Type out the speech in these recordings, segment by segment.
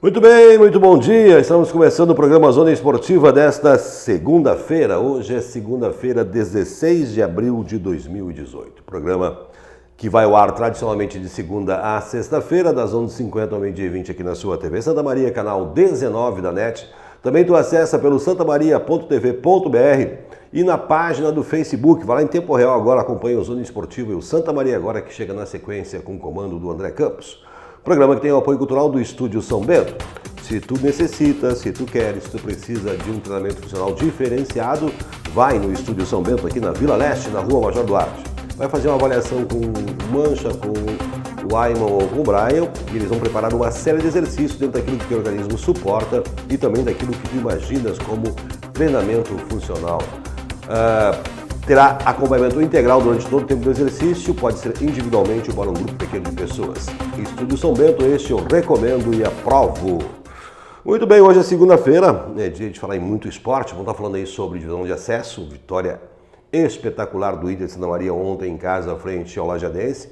Muito bem, muito bom dia. Estamos começando o programa Zona Esportiva desta segunda-feira. Hoje é segunda-feira, 16 de abril de 2018. Programa que vai ao ar tradicionalmente de segunda a sexta-feira, das 11h50 ao meio-dia e 20 aqui na sua TV Santa Maria, canal 19 da NET. Também tu acessa pelo santamaria.tv.br e na página do Facebook. Vai lá em tempo real agora, acompanha o Zona Esportiva e o Santa Maria agora, que chega na sequência com o comando do André Campos. Programa que tem o apoio cultural do Estúdio São Bento. Se tu necessita, se tu queres, se tu precisa de um treinamento funcional diferenciado, vai no Estúdio São Bento aqui na Vila Leste, na Rua Major Duarte. Vai fazer uma avaliação com o Mancha, com o Ayman ou com o Brian, e eles vão preparar uma série de exercícios dentro daquilo que o organismo suporta e também daquilo que tu imaginas como treinamento funcional. Terá acompanhamento integral durante todo o tempo do exercício, pode ser individualmente ou para um grupo pequeno de pessoas. Estúdio São Bento, este eu recomendo e aprovo. Muito bem, hoje é segunda-feira, é dia de falar em muito esporte. Vamos estar falando aí sobre divisão de acesso, vitória espetacular do Inter de Santa Maria ontem em casa, frente ao Lajadense.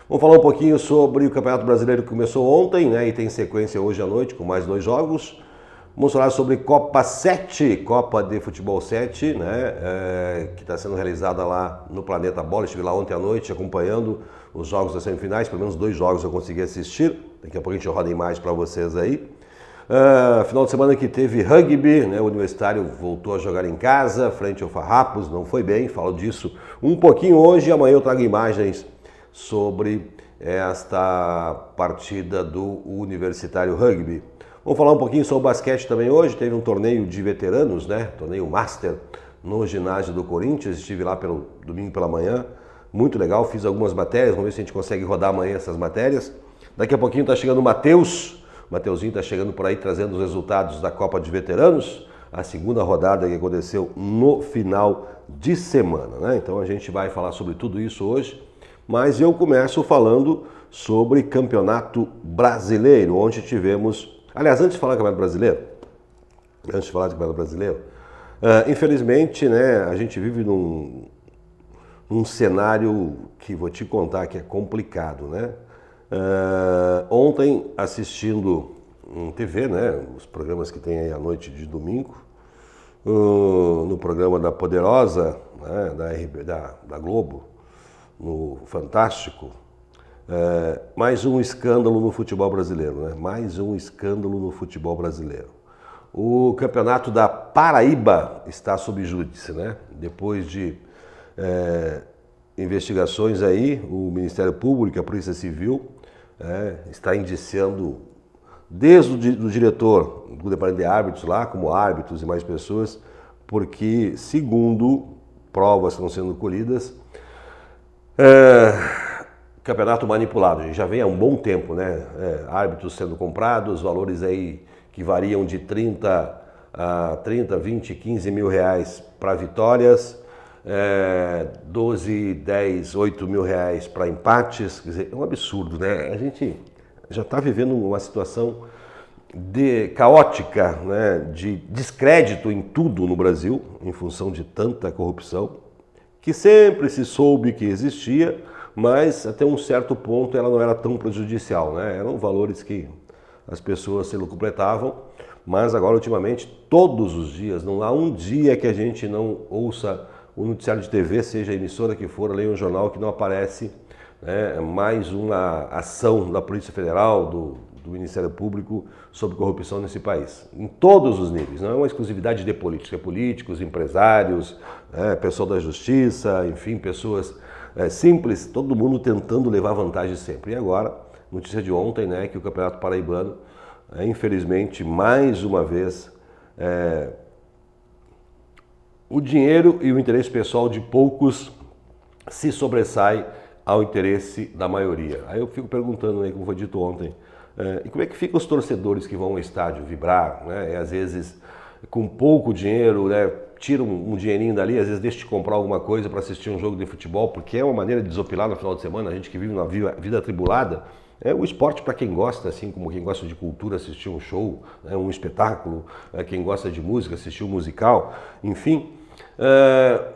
Vamos falar um pouquinho sobre o Campeonato Brasileiro que começou ontem, né, e tem sequência hoje à noite com mais 2 jogos. Vamos falar sobre Copa 7, Copa de Futebol 7, né, que está sendo realizada lá no Planeta Bola. Estive lá ontem à noite acompanhando os jogos das semifinais, pelo menos 2 jogos eu consegui assistir. Daqui a pouco a gente roda imagens para vocês aí. Final de semana que teve rugby, né, o Universitário voltou a jogar em casa, frente ao Farrapos, não foi bem, falo disso um pouquinho hoje. Amanhã eu trago imagens sobre esta partida do Universitário Rugby. Vamos falar um pouquinho sobre basquete também hoje. Teve um torneio de veteranos, né? Torneio Master no ginásio do Corinthians. Estive lá pelo domingo pela manhã. Muito legal, fiz algumas matérias. Vamos ver se a gente consegue rodar amanhã essas matérias. Daqui a pouquinho está chegando o Matheus. O Mateuzinho está chegando por aí trazendo os resultados da Copa de Veteranos. A segunda rodada que aconteceu no final de semana, né? Então a gente vai falar sobre tudo isso hoje. Mas eu começo falando sobre Campeonato Brasileiro, onde tivemos... Aliás, antes de falar do Campeonato Brasileiro, infelizmente, né, a gente vive num cenário que vou te contar que é complicado, né? Ontem, assistindo em TV, né, os programas que tem aí à noite de domingo, no programa da Poderosa, né, da Globo, no Fantástico, mais um escândalo no futebol brasileiro, né? Mais um escândalo no futebol brasileiro. O campeonato da Paraíba está sob júdice, né? Depois de investigações aí, o Ministério Público, a Polícia Civil, está indiciando desde o diretor do departamento de árbitros lá, como árbitros e mais pessoas, porque, segundo provas que estão sendo colhidas, campeonato manipulado, a gente já vem há um bom tempo, né? Árbitros sendo comprados, valores aí que variam de 30, 20, 15 mil reais para vitórias, 12, 10, 8 mil reais para empates. Quer dizer, é um absurdo, né? A gente já está vivendo uma situação caótica, né? De descrédito em tudo no Brasil, em função de tanta corrupção, que sempre se soube que existia, mas até um certo ponto ela não era tão prejudicial, né? Eram valores que as pessoas se locupletavam, mas agora ultimamente todos os dias, não há um dia que a gente não ouça o noticiário de TV, seja a emissora que for, leia um jornal que não aparece, né, mais uma ação da Polícia Federal, do Ministério Público sobre corrupção nesse país, em todos os níveis. Não é uma exclusividade de políticos, é políticos, empresários, pessoal da justiça, enfim, pessoas simples, todo mundo tentando levar vantagem sempre. E agora, notícia de ontem, né, que o Campeonato Paraibano, infelizmente, mais uma vez, o dinheiro e o interesse pessoal de poucos se sobressai ao interesse da maioria. Aí eu fico perguntando, aí, como foi dito ontem, e como é que ficam os torcedores que vão ao estádio vibrar, né? E às vezes com pouco dinheiro, né, tira um dinheirinho dali, às vezes deixa de comprar alguma coisa para assistir um jogo de futebol, porque é uma maneira de desopilar no final de semana. A gente que vive uma vida atribulada, o esporte para quem gosta, assim como quem gosta de cultura, assistir um show, né, um espetáculo, quem gosta de música, assistir um musical, enfim,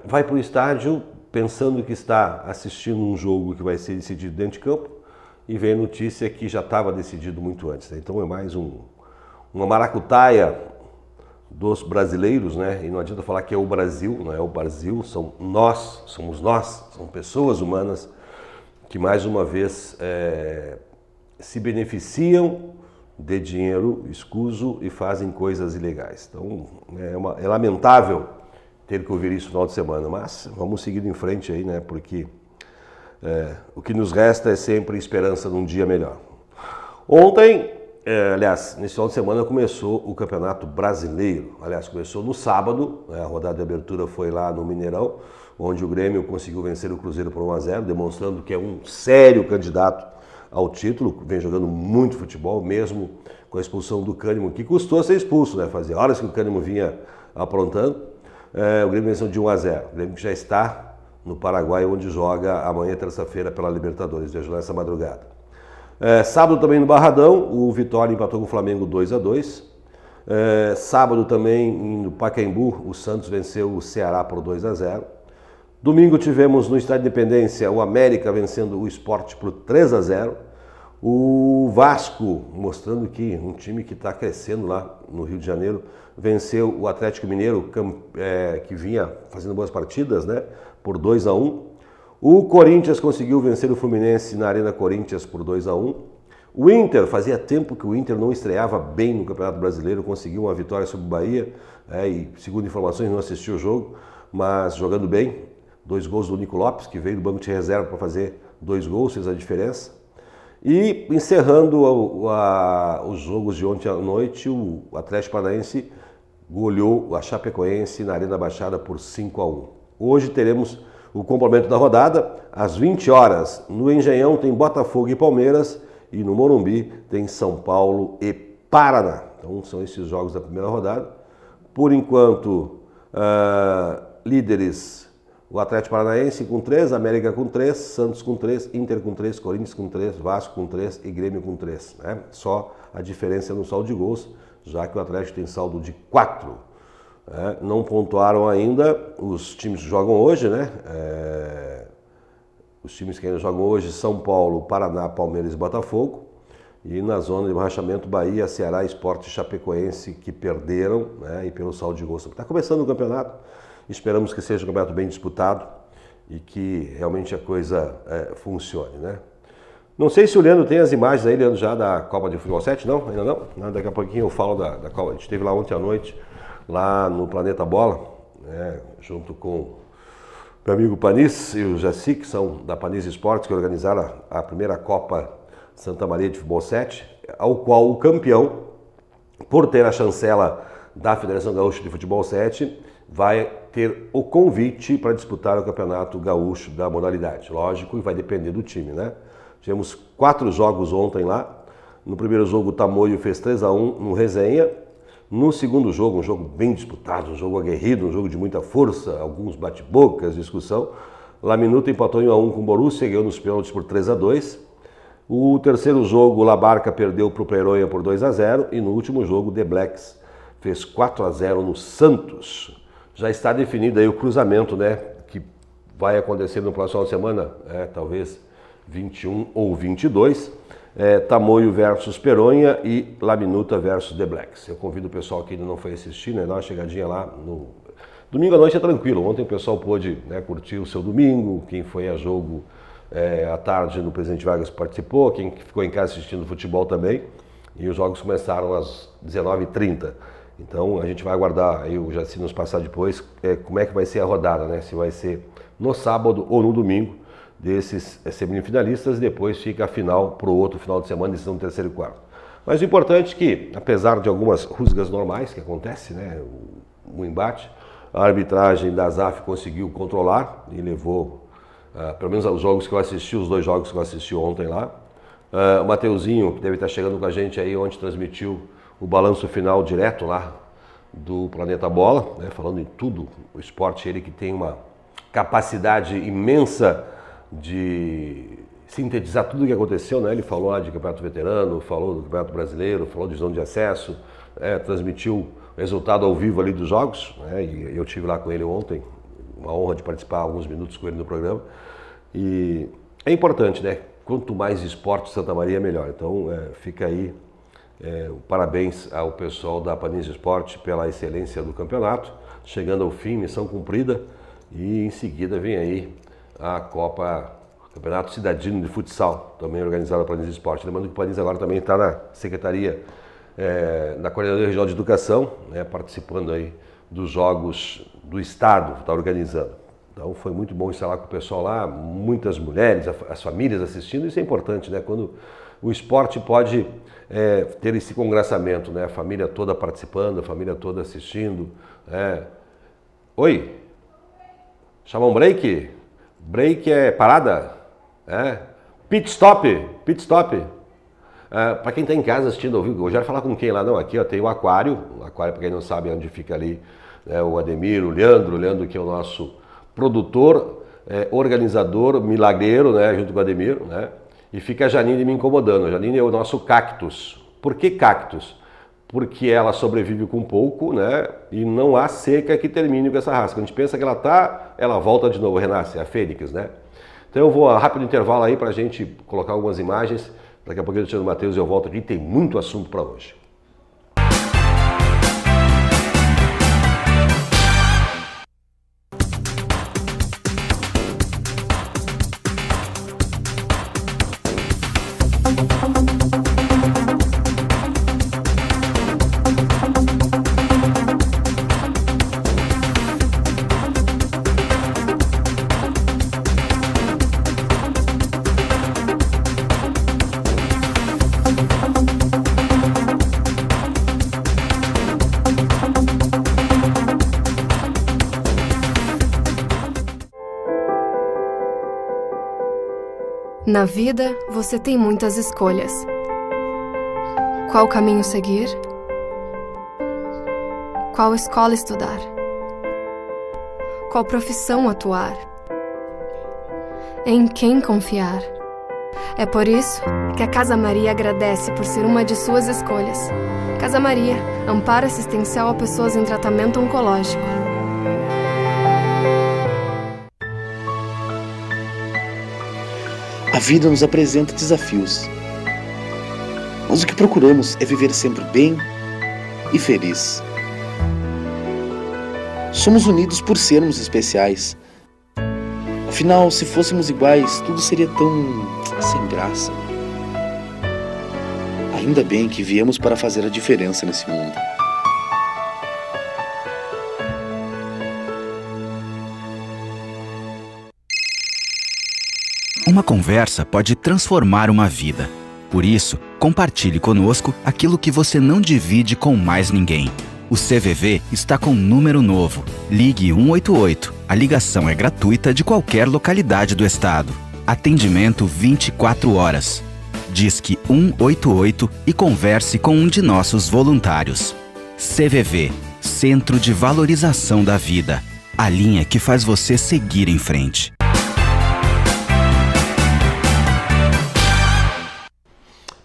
vai para o estádio pensando que está assistindo um jogo que vai ser decidido dentro de campo e vem a notícia que já estava decidido muito antes, né? Então é mais uma maracutaia dos brasileiros, né? E não adianta falar que é o Brasil, não é o Brasil, somos nós, são pessoas humanas que mais uma vez se beneficiam de dinheiro escuso e fazem coisas ilegais. Então é lamentável ter que ouvir isso no final de semana, mas vamos seguir em frente aí, né? Porque o que nos resta é sempre esperança de um dia melhor. Ontem, aliás, nesse final de semana começou o Campeonato Brasileiro. Aliás, começou no sábado, a rodada de abertura foi lá no Mineirão, onde o Grêmio conseguiu vencer o Cruzeiro por 1-0, demonstrando que é um sério candidato ao título, vem jogando muito futebol, mesmo com a expulsão do Cânimo, que custou ser expulso, né? Fazia horas que o Cânimo vinha aprontando. O Grêmio venceu de 1-0. O Grêmio que já está no Paraguai, onde joga amanhã, terça-feira, pela Libertadores, de nessa madrugada. Sábado também no Barradão, o Vitória empatou com o Flamengo 2-2. Sábado também no Pacaembu, o Santos venceu o Ceará por 2-0. Domingo tivemos no Estádio Independência o América vencendo o Sport por 3-0. O Vasco, mostrando que um time que está crescendo lá no Rio de Janeiro, venceu o Atlético Mineiro, que vinha fazendo boas partidas, né, por 2-1. O Corinthians conseguiu vencer o Fluminense na Arena Corinthians por 2-1. O Inter, fazia tempo que o Inter não estreava bem no Campeonato Brasileiro, conseguiu uma vitória sobre o Bahia, e segundo informações não assistiu o jogo, mas jogando bem. 2 gols do Nico Lopes, que veio do banco de reserva para fazer 2 gols, fez a diferença. E encerrando os jogos de ontem à noite, o Atlético Paranaense goleou a Chapecoense na Arena Baixada por 5-1. Hoje teremos o complemento da rodada, às 20 horas. No Engenhão tem Botafogo e Palmeiras e no Morumbi tem São Paulo e Paraná. Então são esses jogos da primeira rodada. Por enquanto, líderes: o Atlético Paranaense com 3, América com 3, Santos com 3, Inter com 3, Corinthians com 3, Vasco com 3 e Grêmio com 3. Né? Só a diferença no saldo de gols, já que o Atlético tem saldo de 4. Não pontuaram ainda os times que jogam hoje, né? Os times que ainda jogam hoje: São Paulo, Paraná, Palmeiras e Botafogo. E na zona de rebaixamento, Bahia, Ceará, Sport e Chapecoense, que perderam, né? E pelo saldo de gols. Está começando o campeonato. Esperamos que seja um campeonato bem disputado e que realmente a coisa funcione, né? Não sei se o Leandro tem as imagens aí, Leandro, já da Copa de Futebol 7, não? Ainda não? Daqui a pouquinho eu falo da Copa. A gente esteve lá ontem à noite, lá no Planeta Bola, né? Junto com o meu amigo Panis e o Jaci, que são da Panis Esportes, que organizaram a primeira Copa Santa Maria de Futebol 7, ao qual o campeão, por ter a chancela da Federação Gaúcha de Futebol 7, vai ter o convite para disputar o Campeonato Gaúcho da modalidade. Lógico, e vai depender do time, né? Tivemos 4 jogos ontem lá. No primeiro jogo, o Tamoio fez 3-1 no Resenha. No segundo jogo, um jogo bem disputado, um jogo aguerrido, um jogo de muita força, alguns bate-bocas, discussão. Laminuta empatou em 1-1 com o Borussia, ganhou nos pênaltis por 3-2. O terceiro jogo, o Labarca perdeu para o Peronha por 2-0. E no último jogo, o The Blacks fez 4-0 no Santos. Já está definido aí o cruzamento, né, que vai acontecer no próximo semana, talvez 21 ou 22, Tamoio versus Peronha e Laminuta versus The Blacks. Eu convido o pessoal que ainda não foi assistir, né, dar uma chegadinha lá. Domingo à noite é tranquilo, ontem o pessoal pôde, né, curtir o seu domingo, quem foi a jogo à tarde no Presidente Vargas participou, quem ficou em casa assistindo futebol também, e os jogos começaram às 19h30. Então a gente vai aguardar aí o Jaci nos passar depois como é que vai ser a rodada, né? Se vai ser no sábado ou no domingo desses semifinalistas, e depois fica a final para o outro final de semana, decisão do terceiro e quarto. Mas o importante é que, apesar de algumas rusgas normais que acontecem, né? O embate, a arbitragem da ZAF conseguiu controlar e levou, pelo menos aos jogos que eu assisti, os 2 jogos que eu assisti ontem lá. O Mateuzinho, que deve estar chegando com a gente aí, ontem transmitiu o balanço final direto lá do Planeta Bola, né, falando em tudo, o esporte, ele que tem uma capacidade imensa de sintetizar tudo o que aconteceu, né? Ele falou lá de Campeonato Veterano, falou do Campeonato Brasileiro, falou de zona de acesso, transmitiu o resultado ao vivo ali dos jogos, né? E eu estive lá com ele ontem, uma honra de participar alguns minutos com ele no programa. E é importante, né? Quanto mais esporte Santa Maria, melhor. Então fica aí Parabéns ao pessoal da Panis Esporte pela excelência do campeonato, chegando ao fim, missão cumprida, e em seguida vem aí a Campeonato Cidadino de Futsal, também organizado pela Panis Esporte. Lembrando que o Panis agora também está na Secretaria da Coordenadoria Regional de Educação, né, participando aí dos Jogos do Estado, está organizando. Então foi muito bom estar lá com o pessoal lá, muitas mulheres, as famílias assistindo, isso é importante, né? Quando o esporte pode ter esse congraçamento, né? A família toda participando, a família toda assistindo. Oi? Chama um break? Break é parada? Pit stop? Pit stop? Para quem está em casa assistindo ao vivo, eu já ia falar com quem lá? Não, aqui ó, tem o Aquário, para quem não sabe onde fica ali, né, o Ademir, o Leandro que é o nosso produtor, organizador, milagreiro, né, junto com o Ademir, né, e fica a Janine me incomodando. A Janine é o nosso cactus. Por que cactus? Porque ela sobrevive com pouco, né, e não há seca que termine com essa raça. Quando a gente pensa que ela volta de novo, renasce, é a Fênix, né. Então eu vou a rápido intervalo aí para a gente colocar algumas imagens. Daqui a pouquinho eu chamo o Matheus e eu volto aqui, tem muito assunto para hoje. Na vida, você tem muitas escolhas. Qual caminho seguir? Qual escola estudar? Qual profissão atuar? Em quem confiar? É por isso que a Casa Maria agradece por ser uma de suas escolhas. Casa Maria, amparo assistencial a pessoas em tratamento oncológico. A vida nos apresenta desafios, mas o que procuramos é viver sempre bem e feliz. Somos unidos por sermos especiais. Afinal, se fôssemos iguais, tudo seria tão sem graça. Ainda bem que viemos para fazer a diferença nesse mundo. Uma conversa pode transformar uma vida. Por isso, compartilhe conosco aquilo que você não divide com mais ninguém. O CVV está com um número novo. Ligue 188. A ligação é gratuita de qualquer localidade do estado. Atendimento 24 horas. Disque 188 e converse com um de nossos voluntários. CVV, Centro de Valorização da Vida. A linha que faz você seguir em frente.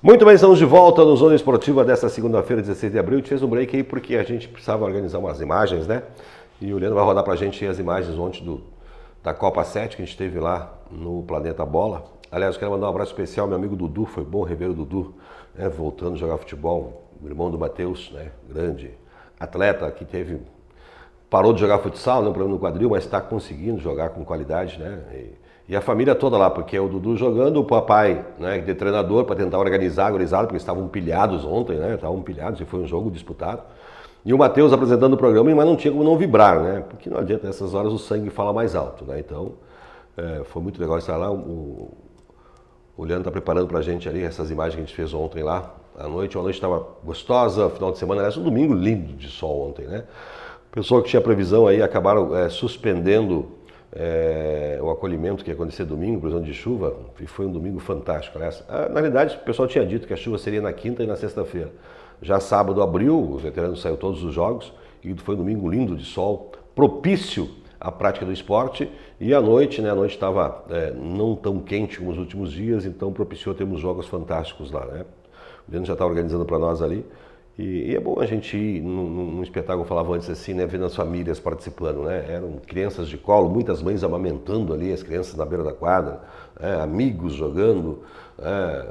Muito bem, estamos de volta no Zona Esportiva desta segunda-feira, 16 de abril. A gente fez um break aí porque a gente precisava organizar umas imagens, né? E o Leandro vai rodar pra gente aí as imagens ontem da Copa 7 que a gente teve lá no Planeta Bola. Aliás, eu quero mandar um abraço especial ao meu amigo Dudu, foi bom rever o Dudu, né? Voltando a jogar futebol, o irmão do Matheus, né? Grande atleta que parou de jogar futsal, né? Um problema no quadril, mas está conseguindo jogar com qualidade, né? E a família toda lá, porque é o Dudu jogando, o papai, né, de treinador para tentar organizar a gurizada, porque estavam pilhados ontem, né, estavam pilhados e foi um jogo disputado. E o Matheus apresentando o programa, mas não tinha como não vibrar, né, porque não adianta, nessas horas o sangue fala mais alto, né, então foi muito legal estar lá. O Leandro está preparando para a gente ali essas imagens que a gente fez ontem lá, à noite. A noite estava gostosa, final de semana, aliás, um domingo lindo de sol ontem, né. O pessoal que tinha previsão aí acabaram suspendendo o acolhimento que ia acontecer domingo, previsão de chuva, e foi um domingo fantástico. Aliás, na realidade, o pessoal tinha dito que a chuva seria na quinta e na sexta-feira. Já sábado abriu, os veteranos saíram todos os jogos, e foi um domingo lindo de sol, propício à prática do esporte, e à noite, né, a noite estava não tão quente como os últimos dias, então propiciou termos jogos fantásticos lá, né? O Leandro já está organizando para nós ali, E é bom a gente ir num espetáculo, eu falava antes assim, né, vendo as famílias participando, né? Eram crianças de colo, muitas mães amamentando ali as crianças na beira da quadra, amigos jogando,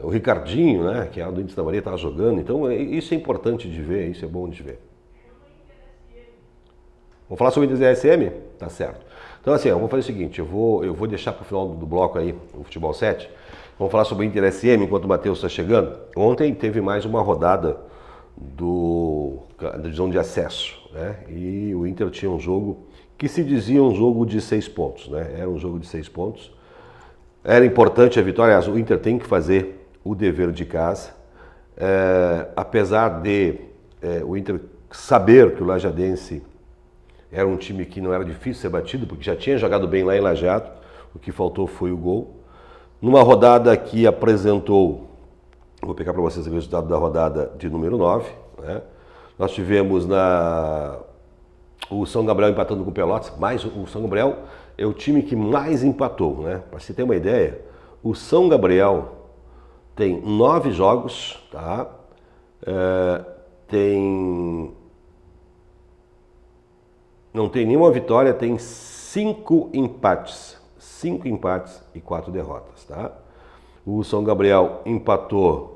o Ricardinho, né, que é do Índice da Maria, estava jogando. Então isso é importante de ver, isso é bom de ver. Vamos falar sobre o Inter DSM? Tá certo. Então assim, eu vou fazer o seguinte, eu vou deixar para o final do bloco aí, o Futebol 7, vamos falar sobre o Inter SM enquanto o Matheus está chegando. Ontem teve mais uma rodada da divisão de acesso, né? E o Inter tinha um jogo que se dizia um jogo de 6 pontos, né? Era um jogo de 6 pontos. Era importante a vitória, o Inter tem que fazer o dever de casa, apesar de o Inter saber que o Lajadense era um time que não era difícil ser batido, porque já tinha jogado bem lá em Lajeado, o que faltou foi o gol. Numa rodada que apresentou, vou pegar para vocês o resultado da rodada de número 9, né? Nós tivemos o São Gabriel empatando com o Pelotas, mas o São Gabriel é o time que mais empatou, né? Para você ter uma ideia, o São Gabriel tem 9 jogos, tá? Não tem nenhuma vitória, tem 5 empates. 5 empates e 4 derrotas, tá? O São Gabriel empatou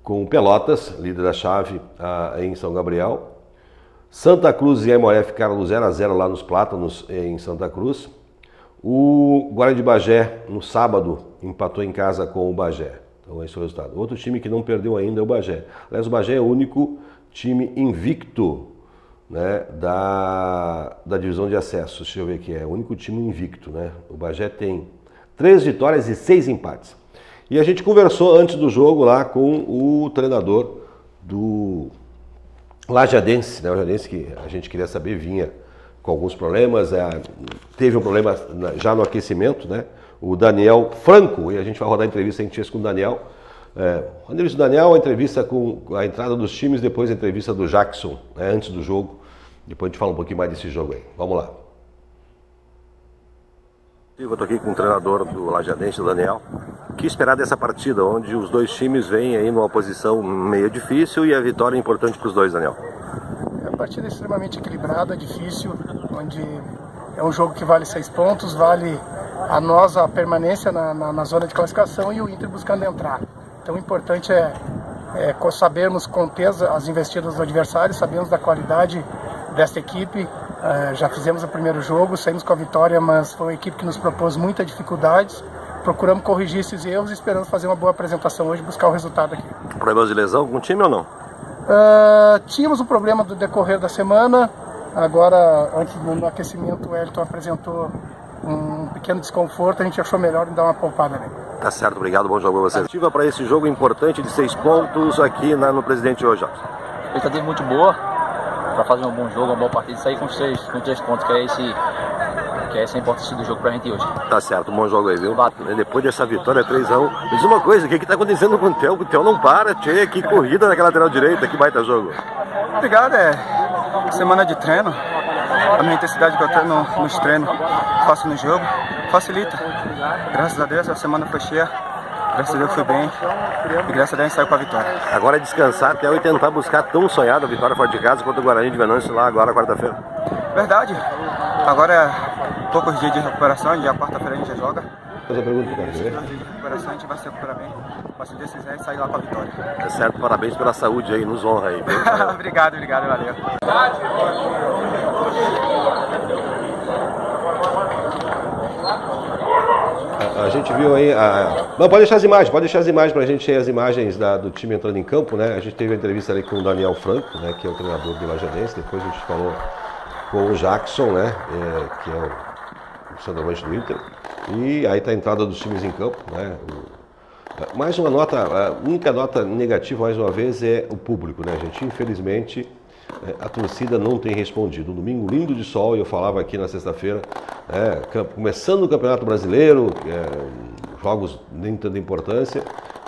com o Pelotas, líder da chave, em São Gabriel. Santa Cruz e Aimoré ficaram no 0-0 lá nos Plátanos, em Santa Cruz. O Guarani de Bagé, no sábado, empatou em casa com o Bagé. Então esse é o resultado. Outro time que não perdeu ainda é o Bagé. Aliás, o Bagé é o único time invicto, né, da divisão de acesso. Deixa eu ver aqui, é o único time invicto, né? O Bagé tem 3 vitórias e 6 empates. E a gente conversou antes do jogo lá com o treinador do Lajadense, né? O Lajadense, que a gente queria saber, vinha com alguns problemas, teve um problema já no aquecimento, né? O Daniel Franco, e a gente vai rodar a entrevista em com o Daniel. A entrevista do Daniel, a entrevista com a entrada dos times, depois a entrevista do Jackson, né, antes do jogo. Depois a gente fala um pouquinho mais desse jogo aí. Vamos lá. Eu estou aqui com o treinador do Lajadense, o Daniel. O que esperar dessa partida, onde os dois times vêm aí numa posição meio difícil e a vitória é importante para os dois, Daniel? É uma partida extremamente equilibrada, difícil, onde é um jogo que vale 6 pontos, vale a nós a permanência na zona de classificação e o Inter buscando entrar. Então o importante é sabermos conter as investidas do adversário, sabemos da qualidade desta equipe. Já fizemos o primeiro jogo, saímos com a vitória, mas foi uma equipe que nos propôs muitas dificuldades. Procuramos corrigir esses erros e esperamos fazer uma boa apresentação hoje e buscar o resultado aqui. Problemas de lesão com o time ou não? Tínhamos um problema do decorrer da semana. Agora, antes do aquecimento, o Elton apresentou um pequeno desconforto, a gente achou melhor dar uma poupada nele. Tá certo, obrigado, bom jogo pra você. Ativa para esse jogo importante de 6 pontos aqui no Presidente hoje. A expectativa muito boa para fazer um bom jogo, uma boa partida e sair com 3 pontos, que é essa a importância do jogo pra gente hoje. Tá certo, bom jogo aí, viu? Depois dessa vitória 3-1, me diz uma coisa, o que tá acontecendo com o Theo? O Theo não para, tchê, que corrida naquela lateral direita, que baita jogo. Obrigado, semana de treino, a minha intensidade que eu tenho nos treinos, faço no jogo, facilita. Graças a Deus a semana foi cheia, graças a Deus foi bem e graças a Deus a gente saiu com a vitória. Agora é descansar até e tentar buscar tão sonhada a vitória fora de casa quanto o Guarani de Venâncio lá agora quarta-feira. Verdade, agora é poucos dias de recuperação, dia quarta-feira a gente já joga. Fazer a pergunta, cara. Dias de recuperação a gente vai se recuperar bem, mas se Deus quiser sair lá com a vitória. É certo, parabéns pela saúde aí, nos honra aí. Obrigado, valeu. A gente viu aí, não, pode deixar as imagens pra gente ter as imagens do time entrando em campo, né? A gente teve a entrevista ali com o Daniel Franco, né, que é o treinador do Lajadense, depois a gente falou com o Jackson, né, que é o centroavante do Inter, e aí tá a entrada dos times em campo, né? Mais uma nota, a única nota negativa, mais uma vez, é o público, né, gente? Infelizmente, a torcida não tem respondido. Um domingo lindo de sol, e eu falava aqui na sexta-feira, começando o Campeonato Brasileiro, jogos nem tanta importância,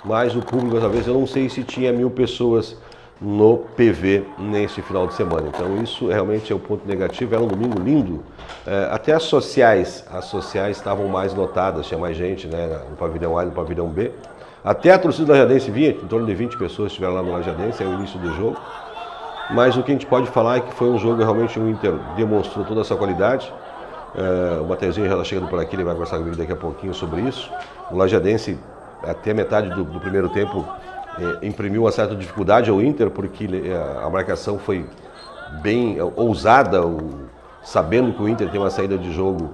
mas o público, dessa vez, eu não sei se tinha 1000 pessoas no PV neste final de semana. Então isso realmente é o ponto negativo. Era um domingo lindo, até as sociais estavam mais lotadas, tinha mais gente, né, no pavilhão A e no pavilhão B. Até a torcida do Lajadense vinha, em torno de 20 pessoas estiveram lá no Lajadense, é o início do jogo. mas o que a gente pode falar é que foi um jogo realmente o Inter demonstrou toda essa qualidade. O Mateuzinho já está chegando por aqui, ele vai conversar comigo daqui a pouquinho sobre isso. O Lajadense, até metade do primeiro tempo, imprimiu uma certa dificuldade ao Inter, porque a marcação foi bem ousada, sabendo que o Inter tem uma saída de jogo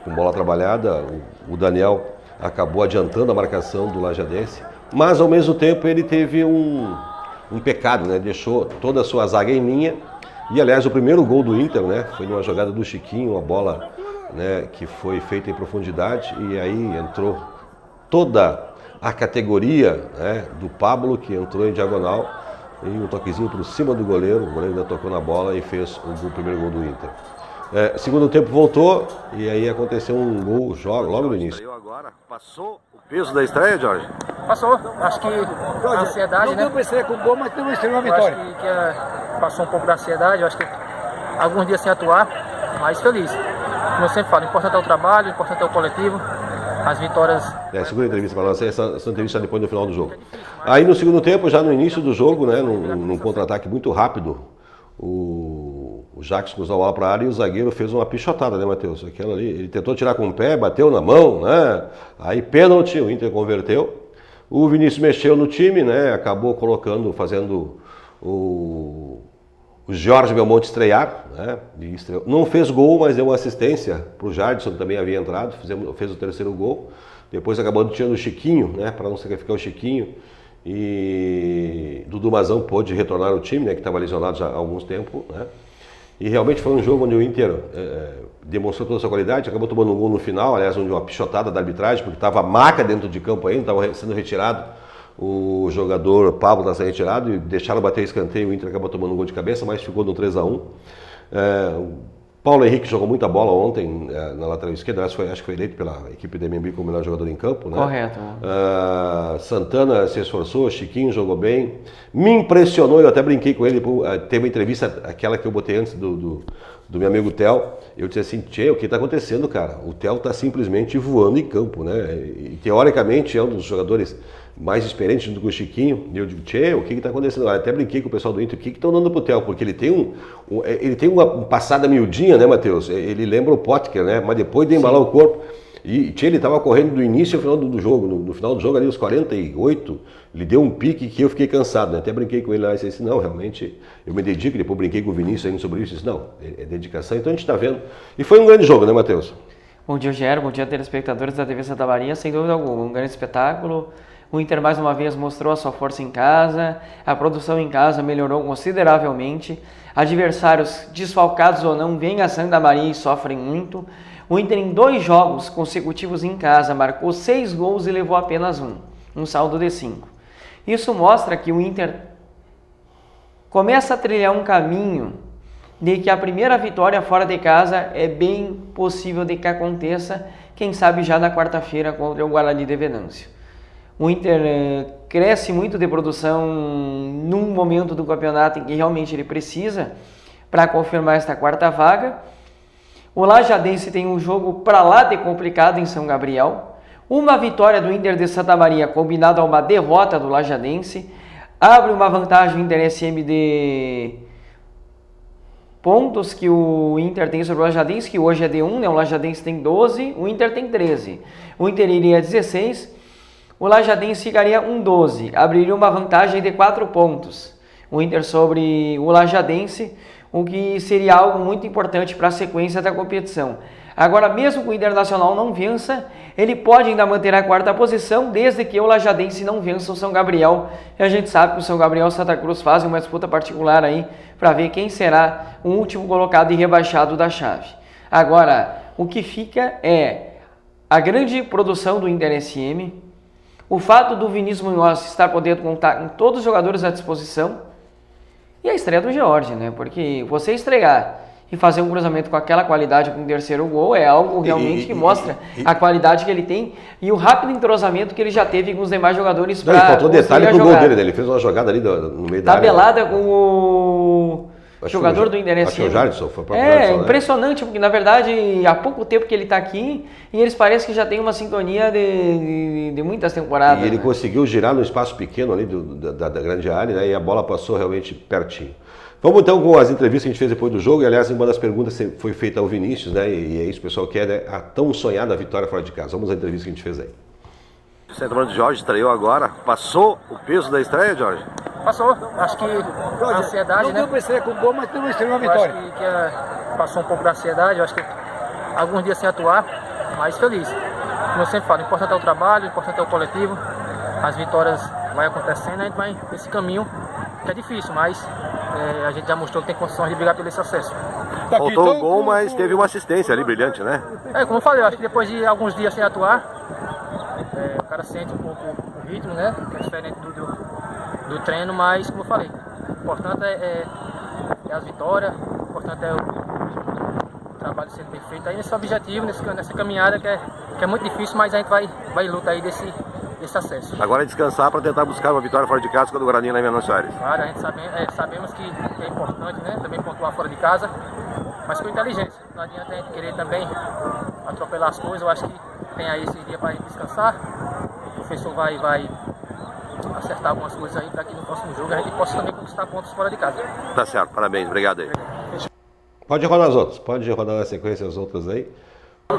com bola trabalhada. O Daniel acabou adiantando a marcação do Lajadense, mas ao mesmo tempo ele teve um pecado, né? Deixou toda a sua zaga em linha. E aliás, o primeiro gol do Inter, né, foi numa jogada do Chiquinho, uma bola, né, que foi feita em profundidade, e aí entrou toda a categoria, né, do Pablo, que entrou em diagonal, e um toquezinho por cima do goleiro, o goleiro ainda tocou na bola e fez o primeiro gol do Inter. Segundo tempo voltou, e aí aconteceu um gol logo no início. Agora, passou o peso da estreia, Jorge? Passou, acho que a ansiedade, não né? deu para estrear com gol, mas deu uma estreia, uma vitória. Acho que passou um pouco da ansiedade, eu acho que alguns dias sem atuar, mas feliz. Como eu sempre falo, o importante é o trabalho, o importante é o coletivo, as vitórias... Segunda entrevista para nós, essa entrevista depois do final do jogo. Aí no segundo tempo, já no início do jogo, né, num contra-ataque muito rápido, o Jacques cruzou a bola para a área e o zagueiro fez uma pichotada, né, Matheus? Aquela ali, ele tentou tirar com o pé, bateu na mão, né? Aí pênalti, o Inter converteu. O Vinícius mexeu no time, né? Acabou fazendo o Jorge Belmonte estrear, né? Não fez gol, mas deu uma assistência para o Jadson, que também havia entrado, fez o terceiro gol. Depois acabou tirando o Chiquinho, né? Para não sacrificar o Chiquinho. E Dudu Mazão pôde retornar ao time, né? Que estava lesionado já há alguns tempos, né? E realmente foi um jogo onde o Inter demonstrou toda a sua qualidade, acabou tomando um gol no final, aliás, uma pichotada da arbitragem, porque estava a maca dentro de campo ainda, estava sendo retirado. O jogador Pablo estava sendo retirado e deixaram bater escanteio, o Inter acabou tomando um gol de cabeça, mas ficou no 3-1. Paulo Henrique jogou muita bola ontem na lateral esquerda, acho que foi eleito pela equipe da MB como melhor jogador em campo, né? Correto. Santana se esforçou, Chiquinho jogou bem. Me impressionou, eu até brinquei com ele, teve uma entrevista, aquela que eu botei antes do meu amigo Theo. Eu disse assim, tchê, o que está acontecendo, cara? O Theo está simplesmente voando em campo, né? E teoricamente é um dos jogadores mais experientes junto com o Chiquinho. E eu digo, tchê, o que está acontecendo? Eu até brinquei com o pessoal do Inter, o que estão dando pro Theo? Porque ele tem ele tem uma passada miudinha, né, Matheus? Ele lembra o Potker, né? Mas depois de embalar o corpo. E tchê, ele estava correndo do início ao final do jogo. No final do jogo, ali, os 48, ele deu um pique que eu fiquei cansado, né? Até brinquei com ele lá e disse, não, realmente, eu me dedico. Depois brinquei com o Vinícius ainda sobre isso. Disse, não, é dedicação. Então a gente está vendo. E foi um grande jogo, né, Matheus? Bom dia, Gero. Bom dia, telespectadores da TV Santa Maria. Sem dúvida alguma, um grande espetáculo. O Inter mais uma vez mostrou a sua força em casa, a produção em casa melhorou consideravelmente, adversários desfalcados ou não vêm a Santa Maria e sofrem muito. O Inter em 2 jogos consecutivos em casa marcou 6 gols e levou apenas um saldo de 5. Isso mostra que o Inter começa a trilhar um caminho de que a primeira vitória fora de casa é bem possível de que aconteça, quem sabe já na quarta-feira contra o Guarani de Venâncio. O Inter cresce muito de produção num momento do campeonato em que realmente ele precisa para confirmar esta quarta vaga. O Lajadense tem um jogo para lá de complicado em São Gabriel. Uma vitória do Inter de Santa Maria combinada a uma derrota do Lajadense abre uma vantagem do Inter SM de pontos que o Inter tem sobre o Lajadense, que hoje é de 1, né? O Lajadense tem 12, o Inter tem 13. O Inter iria a 16. O Lajadense ficaria 12, abriria uma vantagem de 4 pontos. O Inter sobre o Lajadense, o que seria algo muito importante para a sequência da competição. Agora, mesmo que o Internacional não vença, ele pode ainda manter a 4ª posição, desde que o Lajadense não vença o São Gabriel. E a gente sabe que o São Gabriel e o Santa Cruz fazem uma disputa particular aí, para ver quem será o último colocado e rebaixado da chave. Agora, o que fica é a grande produção do Inter SM, o fato do Vinícius Munhoz estar podendo contar com todos os jogadores à disposição e a estreia do George, né? Porque você estrear e fazer um cruzamento com aquela qualidade com o terceiro gol é algo realmente que mostra a qualidade que ele tem e o rápido entrosamento que ele já teve com os demais jogadores para faltou detalhe pro gol dele, né? Ele fez uma jogada ali no meio da área. Tabelada com o jogador do Inter SM. Acho que o Jadson, foi o próprio Jadson, né? Impressionante, porque na verdade há pouco tempo que ele está aqui e eles parecem que já tem uma sintonia de muitas temporadas. E ele né? conseguiu girar no espaço pequeno ali da grande área, né? E a bola passou realmente pertinho. Vamos então com as entrevistas que a gente fez depois do jogo. E, aliás, uma das perguntas foi feita ao Vinícius, né? E é isso que o pessoal quer, né? A tão sonhada vitória fora de casa. Vamos à entrevista que a gente fez aí. O centroavante Jorge estreou agora. Passou o peso da estreia, Jorge? Passou. Acho que a ansiedade, não deu para estrear com o gol, mas deu uma vitória. Acho que passou um pouco da ansiedade. Eu acho que alguns dias sem atuar, mas feliz. Como eu sempre falo, o importante é o trabalho, o importante é o coletivo. As vitórias vai acontecendo, a gente vai nesse caminho que é difícil, mas a gente já mostrou que tem condições de brigar pelo esse acesso. Faltou o gol, mas teve uma assistência ali brilhante, né? Como eu falei, eu acho que depois de alguns dias sem atuar, o cara sente um pouco o ritmo, né? Que é diferente do treino, mas como eu falei, o importante é as vitórias, o importante é o trabalho sendo bem feito. Aí nesse objetivo, nessa caminhada que é muito difícil, mas a gente vai lutar aí desse acesso. Agora é descansar para tentar buscar uma vitória fora de casa contra o Guarani lá em Buenos Aires. Claro, a gente sabemos que é importante, né? Também pontuar fora de casa, mas com inteligência. Não adianta a gente querer também atropelar as coisas. Eu acho que tem aí esse dia para descansar. O professor vai acertar algumas coisas aí para que no próximo jogo a gente possa também conquistar pontos fora de casa. Tá certo, parabéns, obrigado aí. Pode rodar as outras, pode rodar na sequência as outras aí. A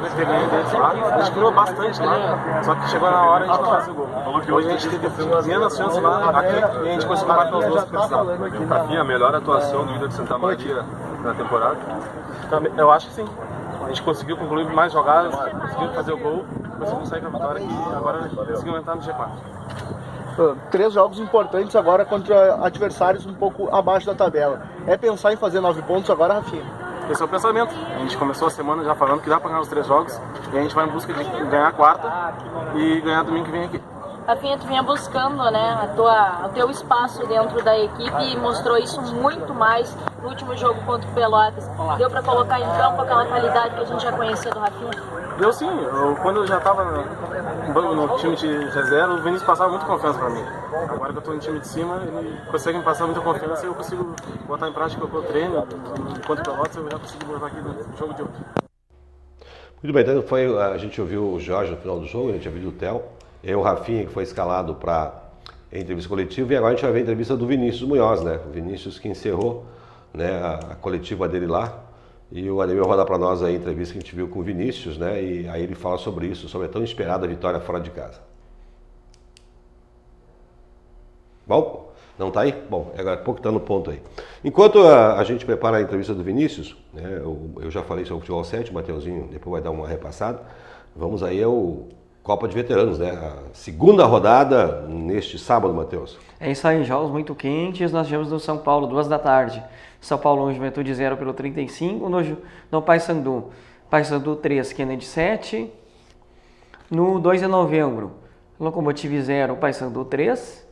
gente criou bastante lá, só que chegou na hora a gente fazer o gol. Hoje a gente teve menos chances lá, aqui, e a gente conseguiu marcar os gols que precisava. Rafinha, a melhor atuação do Inter de Santa Maria na temporada? Eu acho que sim. A gente conseguiu concluir mais jogadas, conseguiu fazer o gol, conseguiu sair com a vitória e agora conseguiu entrar no G4. 3 jogos importantes agora contra adversários um pouco abaixo da tabela. É pensar em fazer 9 pontos agora, Rafinha? Esse é o pensamento. A gente começou a semana já falando que dá para ganhar os 3 jogos e a gente vai em busca de ganhar a quarta e ganhar domingo que vem aqui. Rafinha, tu vinha buscando, né, o teu espaço dentro da equipe e mostrou isso muito mais no último jogo contra o Pelotas. Deu para colocar em campo aquela qualidade que a gente já conhecia do Rafinha? Deu sim. Quando eu já estava no time de reserva, o Vinícius passava muita confiança para mim. Agora que eu estou no time de cima, ele consegue me passar muita confiança e eu consigo botar em prática o que eu treino. Enquanto o Pelotas, eu já consigo botar aqui no jogo de hoje. Muito bem, então a gente ouviu o Jorge no final do jogo, a gente ouviu o Theo. O Rafinha, que foi escalado para a entrevista coletiva, e agora a gente vai ver a entrevista do Vinícius Munhoz, né? O Vinícius que encerrou, né, a coletiva dele lá. E o Ademir vai rodar para nós aí a entrevista que a gente viu com o Vinícius, né? E aí ele fala sobre isso, sobre a tão esperada vitória fora de casa. Bom, não tá aí? Bom, agora há pouco está no ponto aí. Enquanto a gente prepara a entrevista do Vinícius, né, eu já falei sobre o Futebol 7, o Mateuzinho depois vai dar uma repassada. Vamos aí ao Copa de Veteranos, né? A segunda rodada neste sábado, Matheus. É isso aí, jogos muito quentes. Nós tivemos no São Paulo, 2 da tarde. São Paulo 1, Juventude 0 pelo 35. No Paysandu, Paysandu 3, Kennedy 7. No 2 de novembro, Locomotive 0, Paysandu 3.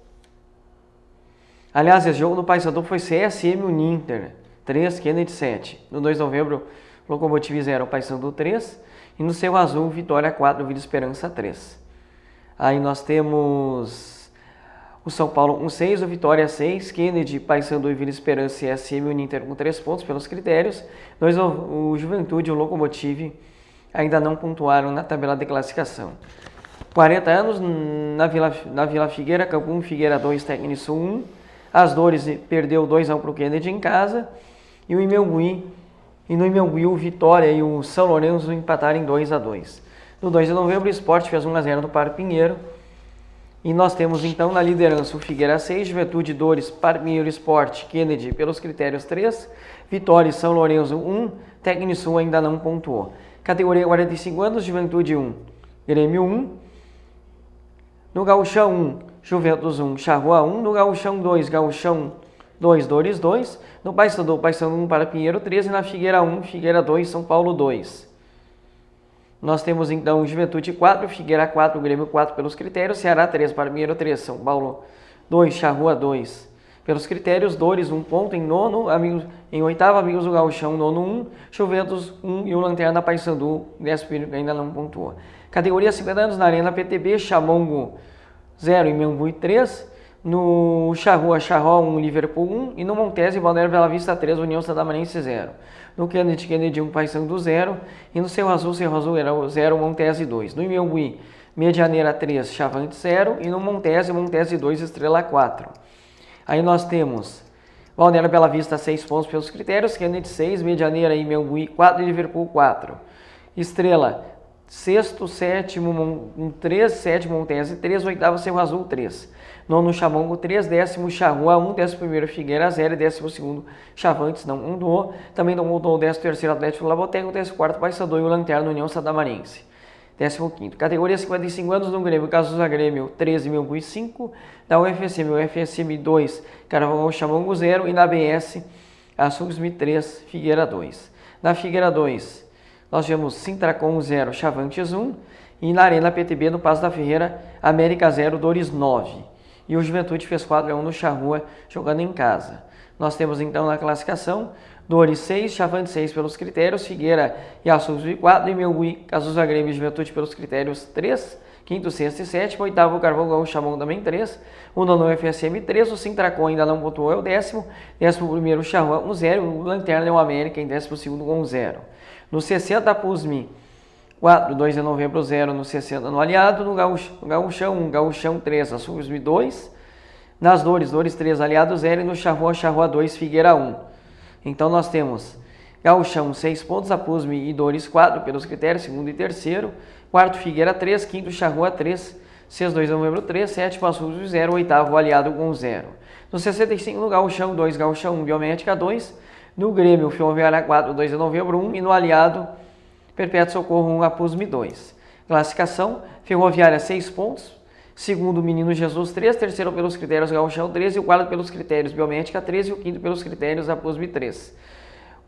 Aliás, esse jogo do Paysandu foi CSM Uninter 3, Kennedy 7. No 2 de novembro, Locomotive 0, Paysandu 3. E no Seu Azul, Vitória 4, Vila Esperança 3. Aí nós temos o São Paulo 1-6, o Vitória 6, Kennedy, Paysandu e Vila Esperança e SM Uninter com 3 pontos pelos critérios. O Juventude e o Locomotive ainda não pontuaram na tabela de classificação. 40 anos na Vila Figueira, Campo 1, Figueira 2, Tecnisul 1. As Dores perdeu 2-1 para o Kennedy em casa. E no Imeuí, o Vitória e o São Lourenço empataram em 2-2. No 2 de novembro, o Sport fez 1-0 no Parque Pinheiro. E nós temos então na liderança o Figueira 6, Juventude, Dores, Parque Pinheiro, Sport, Kennedy pelos critérios 3, Vitória e São Lourenço 1, Tecnisul ainda não pontuou. Categoria 45 anos, Juventude 1, Grêmio 1. No Gauchão 1, Juventus 1, Charrua 1. No Gauchão 2, Gauchão 2, Dores 2. No Paysandu 1 para Pinheiro 3. E na Figueira 1, Figueira 2, São Paulo 2. Nós temos então Juventude 4, Figueira 4, Grêmio 4 pelos critérios, Ceará 3, para Pinheiro 3, São Paulo 2, Charrua 2 pelos critérios, Dores 1 ponto em nono, em oitavo, Amigos do Gauchão, nono 1, Juventus 1 e o Lanterna Paysandu, 10 ainda não pontuou. Categoria 50 anos na Arena PTB, Chamongo 0 e Membu 3, no Charrua, Charró 1, Liverpool 1 e no Montese, Balneário Bela Vista 3, União Santamarense 0. No Kennedy 1, Paysandu 0 e no Cerro Azul 0, Montese 2. No Imeuí, Medianeira 3, Chavante 0 e no Montese 2, Estrela 4. Aí nós temos Balneário Bela Vista 6 pontos pelos critérios, Kennedy 6, Medianeira e Melgui 4 e Liverpool 4. Estrela, sexto, sétimo, 3, sétimo Montese 3, oitavo Cerro Azul 3. Nono Chamongo 3, décimo Charrua 1, 11º Figueira 0 e 12º Chavantes não mudou. Também não mudou o 13º Atlético Laboteca, o 14º Paysandu e o Lanterna União Santamarense. 15º. Categoria 55 anos no Grêmio, Cazuza Grêmio 13, Melgui 5. Da UFSM, o UFSM 2, Carnaval Chamongo 0 e na BS, a Sugsmi 3, Figueira 2. Na Figueira 2, nós tivemos Sintracom 0, Chavantes 1. E na Arena PTB, no Passo da Ferreira, América 0, Dores 9. E o Juventude fez 4-1 no Charrua, jogando em casa. Nós temos então na classificação, Dores 6, Chavantes 6 pelos critérios, Figueira e Açúcar 4, e Melgui, Cazuza Grêmio e Juventude pelos critérios 3, quinto, sexto e sétimo, oitavo Carvão Gaúcho Chamon também 3, o nono FSM 3, o Sintracom ainda não pontuou, é o 11º o Charrua 1-0, o Lanterna é o América em 12º com 0. No 60 Pusmi 4, 2 de novembro 0, no 60 no Aliado, no Gaúchão 1, Gaúchão 3, Açúcar 2, nas Dores 3, Aliado 0 e no Charrua 2, Figueira 1. Então nós temos Gaúchão 6 pontos, Apusme e Dores 4 pelos critérios, segundo e terceiro, quarto Figueira 3, quinto Charrua 3, sexto 2 de novembro 3, sétimo Açúcar 0, oitavo Aliado com 0. No 65 no Gaúchão 2, Gaúchão 1, Biomédica 2, no Grêmio Ferroviária 4, 2 de novembro 1 e no Aliado Perpétuo Socorro 1, Apusme 2. Classificação, Ferroviária 6 pontos, segundo Menino Jesus 3, terceiro pelos critérios Gaúchão 13, o quarto pelos critérios Biomédica 13 e o quinto pelos critérios Apusme 3.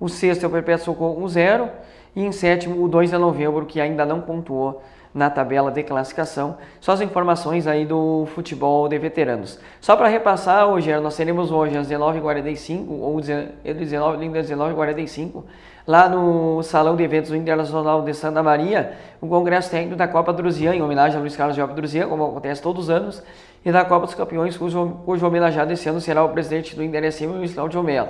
O sexto é o Perpétuo Socorro 1-0 e em sétimo o 2 de novembro, que ainda não pontuou na tabela de classificação. Só as informações aí do futebol de veteranos. Só para repassar, hoje nós teremos hoje às 19h45 ou 19h45 lá no Salão de Eventos Internacional de Santa Maria, o Congresso Técnico da Copa Drusian, em homenagem a Luiz Carlos Job Drusian, como acontece todos os anos, e da Copa dos Campeões, cujo homenageado esse ano será o presidente do Inter-SM, Luiz Cláudio Melo.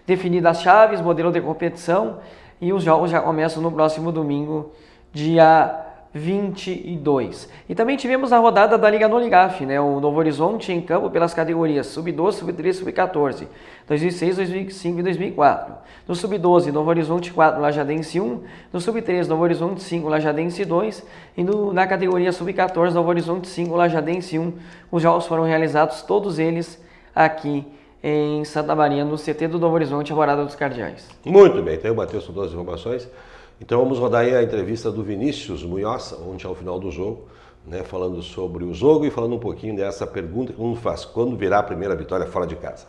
Definidas as chaves, modelo de competição, e os jogos já começam no próximo domingo, dia 22. E também tivemos a rodada da Liga No Ligaf, né? O Novo Horizonte em campo pelas categorias Sub-12, Sub-13, Sub-14, 2006, 2005 e 2004. No Sub-12, Novo Horizonte 4, Lajadense 1. No Sub-13, Novo Horizonte 5, Lajadense 2. E na categoria Sub-14, Novo Horizonte 5, Lajadense 1. Os jogos foram realizados, todos eles, aqui em Santa Maria, no CT do Novo Horizonte, a Morada dos Cardeais. Muito bem, então o Matheus com todas as informações. Então vamos rodar aí a entrevista do Vinícius Munhoz, ontem ao final do jogo, né, falando sobre o jogo e falando um pouquinho dessa pergunta que todo mundo faz: quando virá a primeira vitória fora de casa?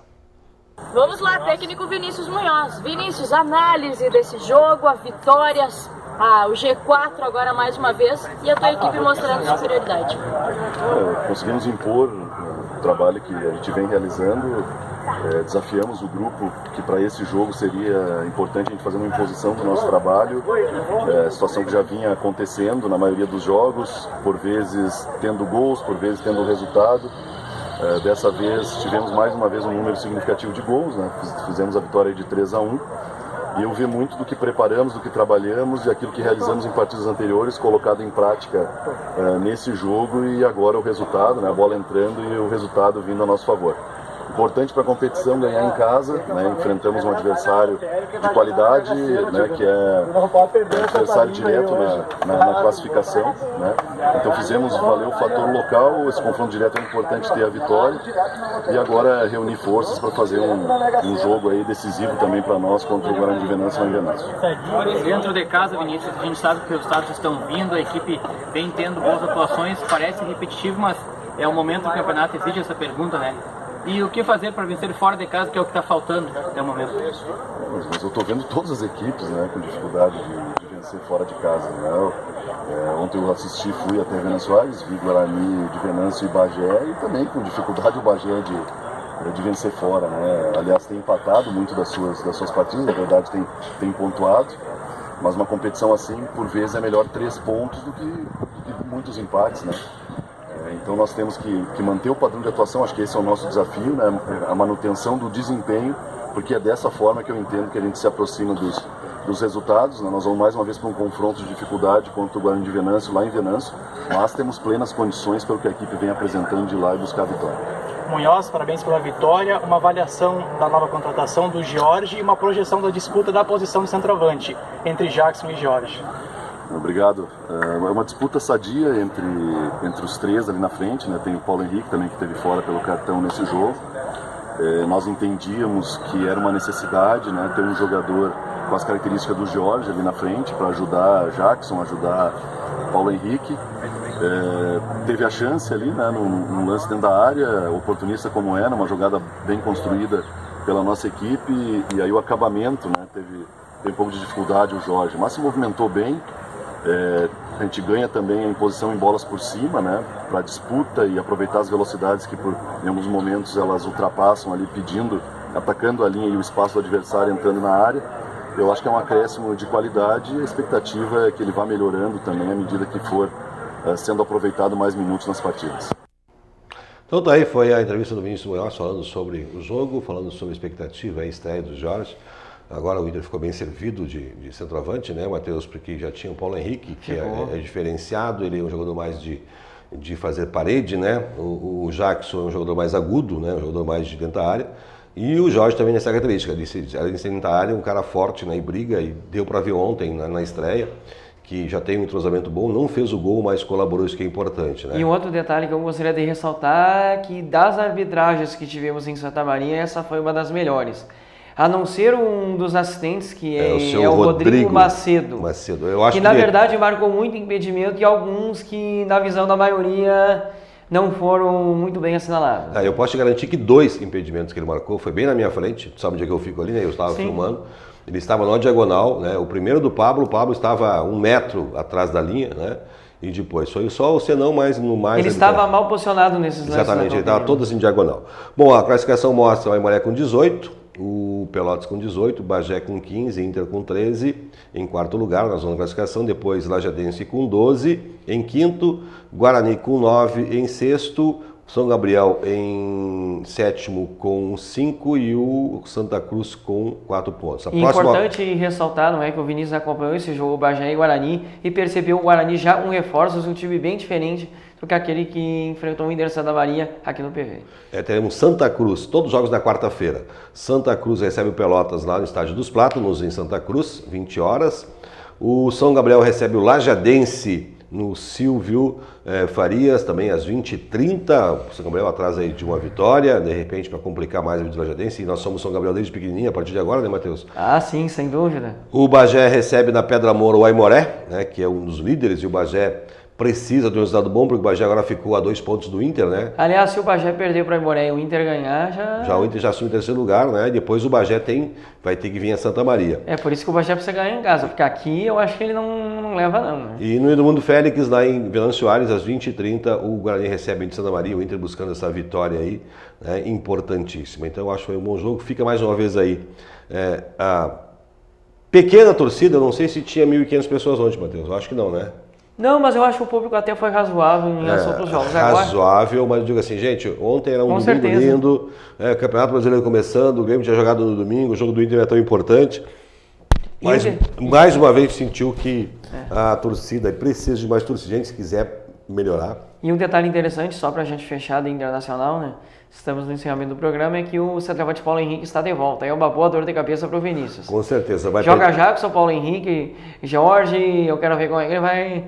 Vamos lá, técnico Vinícius Munhoz. Vinícius, análise desse jogo, as vitórias, o G4 agora mais uma vez e a tua equipe mostrando superioridade. Conseguimos impor o trabalho que a gente vem realizando. Desafiamos o grupo, que para esse jogo seria importante a gente fazer uma imposição do nosso trabalho, situação que já vinha acontecendo na maioria dos jogos, por vezes tendo gols, por vezes tendo resultado. Dessa vez tivemos mais uma vez um número significativo de gols, né? Fizemos a vitória de 3-1, e eu vi muito do que preparamos, do que trabalhamos e aquilo que realizamos em partidas anteriores colocado em prática nesse jogo, e agora o resultado, né? A bola entrando e o resultado vindo a nosso favor. Importante para a competição ganhar em casa, né? Enfrentamos um adversário de qualidade, né? Que é um adversário direto na classificação, né? Então fizemos valer o fator local, esse confronto direto é importante ter a vitória, e agora reunir forças para fazer um jogo aí decisivo também para nós contra o Guarani de Venâncio lá em Venâncio. Dentro de casa, Vinícius, a gente sabe que os resultados estão vindo, a equipe vem tendo boas atuações, parece repetitivo, mas é o momento do campeonato, exige essa pergunta, né? E o que fazer para vencer fora de casa, que é o que está faltando até o momento? Mas eu estou vendo todas as equipes, né, com dificuldade de vencer fora de casa, né? Ontem eu fui até Venâncio Aires, vi Guarani de Venâncio e Bagé, e também com dificuldade o Bagé de vencer fora, né? Aliás, tem empatado muito das suas partidas, na verdade tem pontuado, mas uma competição assim, por vezes, é melhor 3 pontos do que muitos empates, né? Então nós temos que manter o padrão de atuação, acho que esse é o nosso desafio, né? A manutenção do desempenho, porque é dessa forma que eu entendo que a gente se aproxima dos resultados, né? Nós vamos mais uma vez para um confronto de dificuldade contra o Guarani de Venâncio, lá em Venâncio, mas temos plenas condições pelo que a equipe vem apresentando de lá e buscar a vitória. Munhoz, parabéns pela vitória, uma avaliação da nova contratação do Jorge e uma projeção da disputa da posição de centroavante entre Jackson e Jorge. Obrigado. É uma disputa sadia entre os três ali na frente, né? Tem o Paulo Henrique também que esteve fora pelo cartão nesse jogo. Nós entendíamos que era uma necessidade, né, ter um jogador com as características do Jorge ali na frente para ajudar Jackson, ajudar Paulo Henrique. Teve a chance ali, né, num lance dentro da área, oportunista como era, uma jogada bem construída pela nossa equipe, e aí o acabamento, né, teve um pouco de dificuldade o Jorge, mas se movimentou bem. A gente ganha também em posição em bolas por cima, né, para disputa e aproveitar as velocidades que em alguns momentos elas ultrapassam ali, atacando a linha e o espaço do adversário entrando na área. Eu acho que é um acréscimo de qualidade e a expectativa é que ele vá melhorando também à medida que for sendo aproveitado mais minutos nas partidas. Então tá aí, foi a entrevista do Vinícius Munhoz falando sobre o jogo, falando sobre a expectativa, a estreia do Jorge. Agora o Inter ficou bem servido de centroavante, né, Matheus? Porque já tinha o Paulo Henrique, que é diferenciado, ele é um jogador mais de fazer parede, né? O Jackson é um jogador mais agudo, né? Um jogador mais de dentro da área. E o Jorge também nessa característica, além de ser dentro da área, um cara forte, né, e briga, e deu para ver ontem na estreia, que já tem um entrosamento bom, não fez o gol, mas colaborou, isso que é importante, né? E um outro detalhe que eu gostaria de ressaltar é que das arbitragens que tivemos em Santa Maria, essa foi uma das melhores. A não ser um dos assistentes, que é o Rodrigo Macedo. Eu acho que na verdade marcou muito impedimento e alguns que, na visão da maioria, não foram muito bem assinalados. Eu posso te garantir que 2 impedimentos que ele marcou, foi bem na minha frente, tu sabe onde é que eu fico ali, né? Eu estava filmando. Ele estava na diagonal, né? O primeiro do Pablo, o Pablo estava 1 metro atrás da linha, né? E depois foi só o senão mais no mais. Ele estava mal posicionado nesses lances. Exatamente, ele estava todos em diagonal. Bom, a classificação mostra o Aimoré com 18, o Pelotas com 18, o Bagé com 15, Inter com 13, em quarto lugar na zona de classificação, depois Lajadense com 12, em quinto, Guarani com 9, em sexto, São Gabriel em sétimo com 5 e o Santa Cruz com 4 pontos. Importante ressaltar, não é, que o Vinícius acompanhou esse jogo, Bagé e Guarani, e percebeu o Guarani já um reforço, um time bem diferente do que aquele que enfrentou o Inter Santa Maria aqui no PV. Teremos Santa Cruz, todos os jogos na quarta-feira. Santa Cruz recebe o Pelotas lá no Estádio dos Plátanos, em Santa Cruz, 20 horas. O São Gabriel recebe o Lajadense no Silvio Farias, também às 20h30. O São Gabriel atrás aí de uma vitória, de repente, para complicar mais a vida do Lajadense. E nós somos São Gabriel desde pequenininho, a partir de agora, né, Matheus? Ah, sim, sem dúvida. O Bagé recebe na Pedra Moura o Aimoré, né, que é um dos líderes, e o Bagé precisa de um resultado bom, porque o Bagé agora ficou a 2 pontos do Inter, né? Aliás, se o Bagé perder para o Aimoré e o Inter ganhar, já o Inter já assume o terceiro lugar, né? E depois o Bagé vai ter que vir a Santa Maria. É por isso que o Bagé precisa ganhar em casa, porque aqui eu acho que ele não leva não, né? E no Edmundo Félix, lá em Venâncio Soares, às 20h30, o Guarani recebe de Santa Maria, o Inter buscando essa vitória aí, né, importantíssima. Então eu acho que foi um bom jogo. Fica mais uma vez aí a pequena torcida, eu não sei se tinha 1.500 pessoas ontem, Matheus, eu acho que não, né? Não, mas eu acho que o público até foi razoável em relação aos jogos. Razoável, mas eu digo assim, gente, ontem era um domingo lindo, o Campeonato Brasileiro começando, o Grêmio tinha jogado no domingo, o jogo do Inter é tão importante. Mas, mais uma vez, sentiu que a torcida precisa de mais torcida, gente, se quiser melhorar. E um detalhe interessante, só para a gente fechar da Internacional, né? Estamos no encerramento do programa, é que o centroavante Paulo Henrique está de volta. É uma boa dor de cabeça para o Vinícius. Com certeza. Joga Jackson, Paulo Henrique, Jorge, eu quero ver como é que ele vai...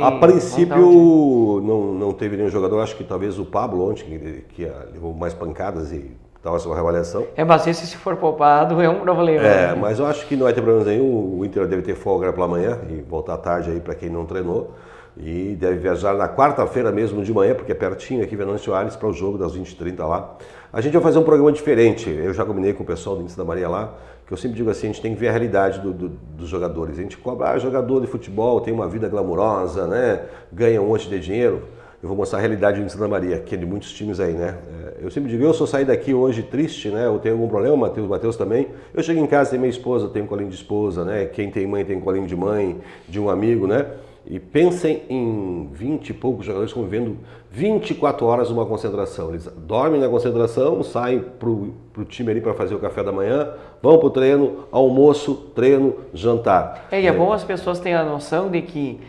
A princípio não teve nenhum jogador, acho que talvez o Pablo ontem, que levou mais pancadas e estava sob avaliação. Mas esse, se for poupado, é um problema. Mas eu acho que não vai ter problema nenhum. O Inter deve ter folga pela manhã e voltar tarde aí para quem não treinou. E deve viajar na quarta-feira mesmo de manhã, porque é pertinho aqui, Venâncio Soares, para o jogo das 20h30 lá. A gente vai fazer um programa diferente. Eu já combinei com o pessoal do Índice da Maria lá, que eu sempre digo assim, a gente tem que ver a realidade dos jogadores. A gente cobra, jogador de futebol tem uma vida glamurosa, né? Ganha um monte de dinheiro. Eu vou mostrar a realidade do Índice da Maria, que é de muitos times aí, né? Eu sempre digo, eu só saí daqui hoje triste, né? Eu tenho algum problema, o Matheus também. Eu chego em casa, tem minha esposa, tenho colinho de esposa, né? Quem tem mãe tem colinho de mãe, de um amigo, né? E pensem em 20 e poucos jogadores convivendo 24 horas numa concentração. Eles dormem na concentração, saem pro time ali para fazer o café da manhã, vão pro treino, almoço, treino, jantar. E é bom as pessoas terem a noção de que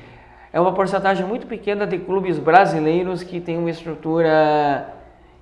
é uma porcentagem muito pequena de clubes brasileiros que têm uma estrutura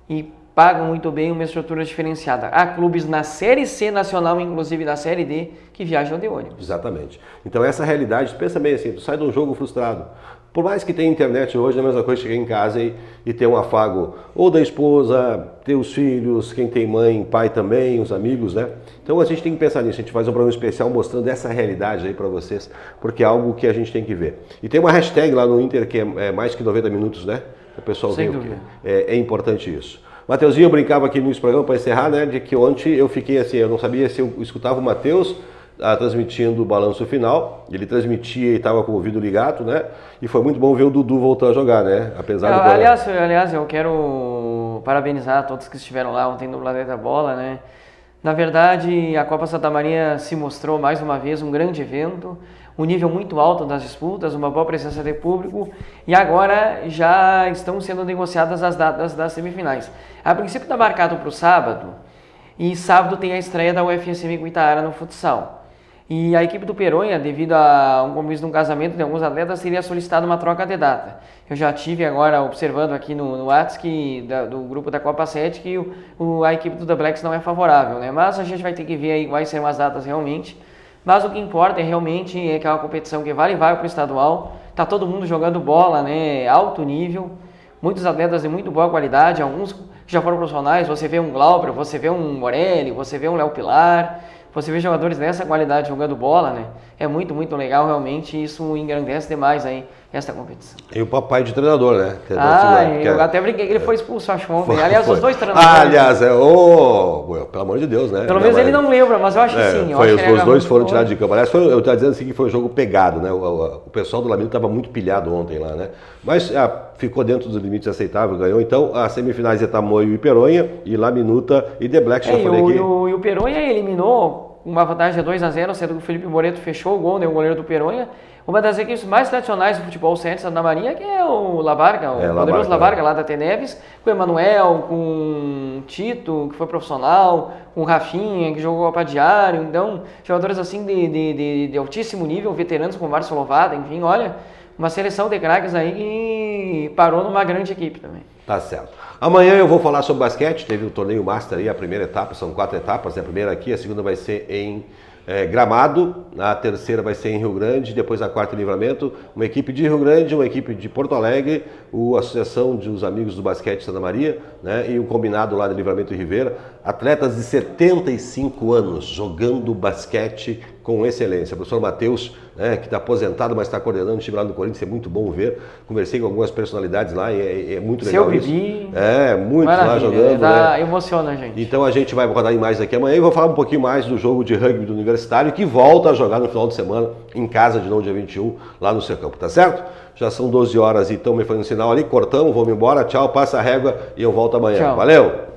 e pagam muito bem, uma estrutura diferenciada. Há clubes na Série C nacional, inclusive na Série D, que viajam de ônibus. Exatamente. Então essa realidade, pensa bem assim, tu sai de um jogo frustrado. Por mais que tenha internet hoje, é a mesma coisa chegar em casa e ter um afago ou da esposa, ter os filhos, quem tem mãe, pai também, os amigos, né? Então a gente tem que pensar nisso, a gente faz um programa especial mostrando essa realidade aí para vocês, porque é algo que a gente tem que ver. E tem uma hashtag lá no Inter que é mais que 90 minutos, né? O pessoal Sem vê dúvida. É importante isso. Mateuzinho, eu brincava aqui no programa para encerrar, né? De que ontem eu fiquei assim, eu não sabia se eu escutava o Matheus transmitindo o balanço final, ele transmitia e estava com o ouvido ligado, né? E foi muito bom ver o Dudu voltar a jogar, né? Apesar do aliás, eu quero parabenizar todos que estiveram lá ontem no Planeta Bola, né? Na verdade, a Copa Santa Maria se mostrou mais uma vez um grande evento, um nível muito alto das disputas, uma boa presença de público, e agora já estão sendo negociadas as datas das semifinais. A princípio está marcado para o sábado, e sábado tem a estreia da UFSM Guitaara no futsal. E a equipe do Peronha, devido a um compromisso de um casamento de alguns atletas, teria solicitado uma troca de data. Eu já tive agora observando aqui no WhatsApp do grupo da Copa 7 que a equipe do The Blacks não é favorável, né? Mas a gente vai ter que ver aí quais serão as datas realmente. Mas o que importa realmente é que é uma competição que vai para o estadual. Tá todo mundo jogando bola, né? Alto nível. Muitos atletas de muito boa qualidade, alguns que já foram profissionais. Você vê um Glauber, você vê um Morelli, você vê um Léo Pilar. Você vê jogadores dessa qualidade jogando bola, né? É muito, muito legal, realmente, e isso engrandece demais aí esta competição. E o papai de treinador, né? Eu até brinquei que ele foi expulso, acho, ontem. Aliás, os dois treinadores. Aliás, pelo amor de Deus, né? Pelo menos ele não lembra, mas eu acho que sim. Os dois foram tirados de campo. Aliás, eu estava dizendo assim que foi um jogo pegado, né? O pessoal do Lamino estava muito pilhado ontem lá, né? Mas ficou dentro dos limites aceitáveis, ganhou. Então, as semifinais é Tamoio e Peronha, e Laminuta e The Black, já falei aqui. E o Peronha eliminou uma vantagem de 2-0, sendo que o Felipe Moreto fechou o gol, né, o goleiro do Peronha. Uma das equipes mais tradicionais do futebol sério Santa Maria, que é o Labarca, o poderoso Labarca lá da Teneves, com o Emanuel, com o Tito, que foi profissional, com o Rafinha, que jogou Copa Diário. Então, jogadores assim de altíssimo nível, veteranos como o Márcio Lovato, enfim, olha, uma seleção de craques aí que parou numa grande equipe também. Tá certo. Amanhã eu vou falar sobre basquete, teve o torneio Master aí, a primeira etapa, são 4 etapas, a primeira aqui, a segunda vai ser em Gramado, a terceira vai ser em Rio Grande, depois a quarta em Livramento, uma equipe de Rio Grande, uma equipe de Porto Alegre, a Associação dos Amigos do Basquete Santa Maria, né, e um combinado lá de Livramento e Ribeira, atletas de 75 anos jogando basquete com excelência. O professor Matheus, né, que está aposentado, mas está coordenando o time lá no Corinthians, é muito bom ver. Conversei com algumas personalidades lá e é muito legal. Seu Bibi. Muitos lá jogando. Né? Emociona a gente. Então a gente vai rodar imagens aqui amanhã e vou falar um pouquinho mais do jogo de rugby do Universitário, que volta a jogar no final de semana em casa de novo, dia 21, lá no seu campo, tá certo? Já são 12 horas e estão me fazendo sinal ali, cortamos, vamos embora, tchau, passa a régua e eu volto amanhã. Tchau. Valeu!